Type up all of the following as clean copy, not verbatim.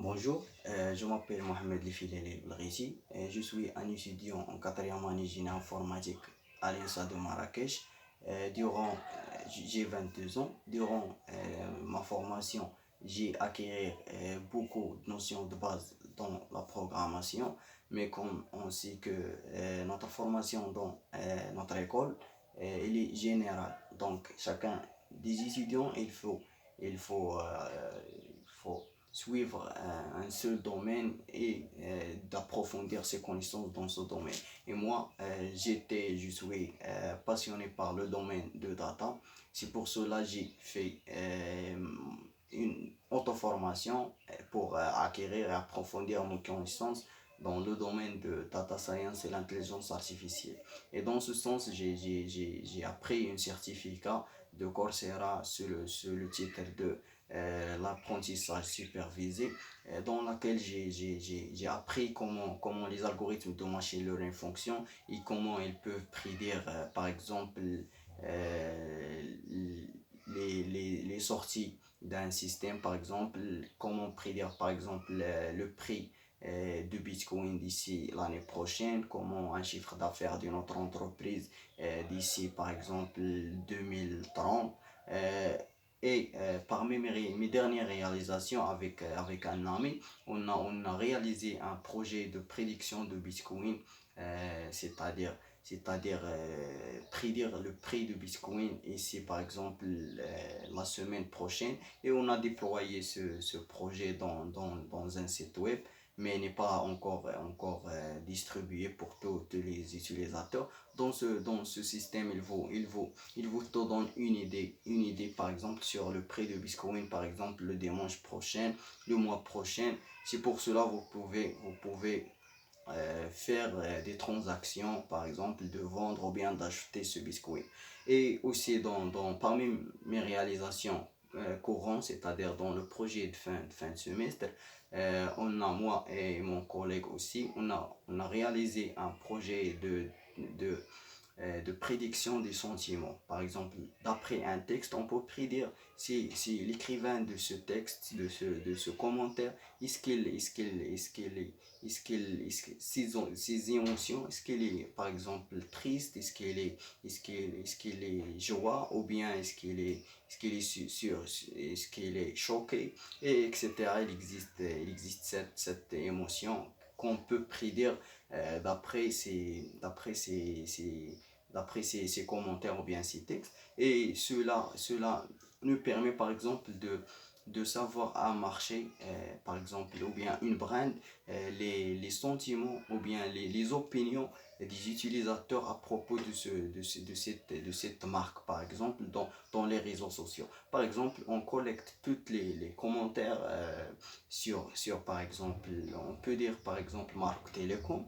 Bonjour, je m'appelle Mohamed Lifilele Blrissi et je suis un étudiant en quatrième année génie informatique à l'INSA de Marrakech. J'ai 22 ans. Durant ma formation, j'ai acquis beaucoup de notions de base dans la programmation, mais comme on sait que notre formation dans notre école, elle est générale. Donc, chacun des étudiants, il faut suivre un seul domaine et d'approfondir ses connaissances dans ce domaine. Et moi, je suis passionné par le domaine de data. C'est pour cela que j'ai fait une auto-formation pour acquérir et approfondir mes connaissances dans le domaine de data science et l'intelligence artificielle. Et dans ce sens, j'ai appris un certificat de Coursera sur le titre de l'apprentissage supervisé, dans laquelle j'ai appris comment les algorithmes de machine learning fonctionnent et comment ils peuvent prédire, par exemple, les sorties d'un système, par exemple, comment prédire, par exemple, le prix de Bitcoin d'ici l'année prochaine, comment un chiffre d'affaires d'une autre entreprise d'ici, par exemple, 2030. Parmi mes dernières réalisations avec un ami, on a réalisé un projet de prédiction de Bitcoin, prédire le prix de Bitcoin ici par exemple la semaine prochaine. Et on a déployé ce projet dans un site web, mais n'est pas encore distribué pour tous les utilisateurs. Dans ce système, il vous te donne une idée par exemple sur le prix de Bitcoin, par exemple le dimanche prochain, le mois prochain. C'est pour cela que vous pouvez faire des transactions, par exemple de vendre ou bien d'acheter ce Bitcoin. Et aussi parmi mes réalisations courantes, c'est-à-dire dans le projet de fin de semestre, moi et mon collègue aussi, on a réalisé un projet de de prédiction des sentiments. Par exemple, d'après un texte, on peut prédire si l'écrivain de ce texte, de ce commentaire, ses émotions, est-ce qu'elle est par exemple triste, est-ce qu'elle est joie, ou bien est-ce qu'elle est choquée, et etc. Il existe cette émotion qu'on peut prédire d'après ses commentaires ou bien ses textes. Et cela nous permet par exemple de savoir à marcher, par exemple, ou bien une brand, les sentiments ou bien les opinions des utilisateurs à propos de cette marque, par exemple, dans les réseaux sociaux. Par exemple, on collecte tous les commentaires par exemple, on peut dire par exemple marque Télécom,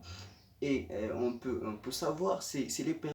et on peut savoir si les personnes